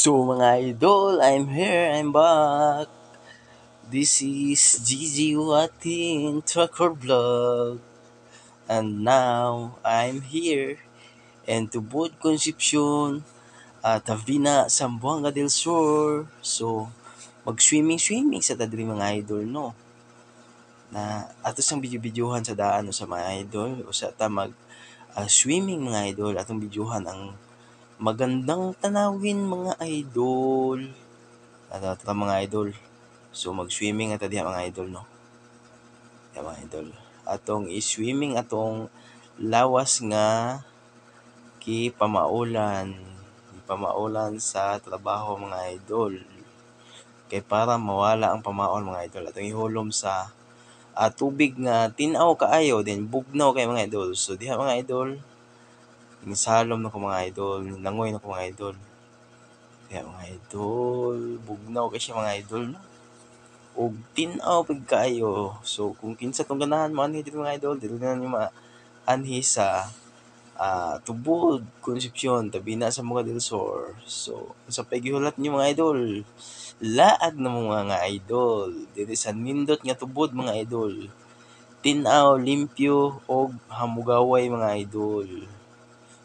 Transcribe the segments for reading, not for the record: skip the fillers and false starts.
So mga idol, I'm here, I'm back. This is Gigi Watin Trucker Vlog. And now, I'm here. And tubod Concepcion, Tavina, Zamboanga del Sur. So, mag-swimming sa tadri mga idol, no? Na ato sang video-videohan sa daan no, sa mga idol. O sa ta mag-swimming mga idol. Atong videohan ang magandang tanawin mga idol. Ata mga idol. So mag-swimming ata diha mga idol no. Diha mga idol. Atong i-swimming atong lawas nga pamaulan sa trabaho mga idol. Kay para mawala ang pamaon mga idol. Atong ihulom sa tubig nga tinaw kaayo then bugnaw kay mga idol. So diha mga idol, insalom na ko mga idol, nangoy na ko mga idol. Kaya mga idol, bugnaw kay siya mga idol, no? Og tinaw pag kayo. So, kung kinsa tong ganahan mo anhi dito mga idol, dito na nyo anhi sa Tubod, Concepcion, Tabina sa Zamboanga del Sur. So, sa pagihulat nyo mga idol, laag na mo mga idol. Dito sa nindot nga tubod mga idol. Tinaw, limpyo, og hamugaway mga idol.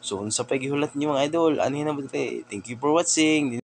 So, sa pagihulat nyo mga idol, anhi na mo dito. Thank you for watching.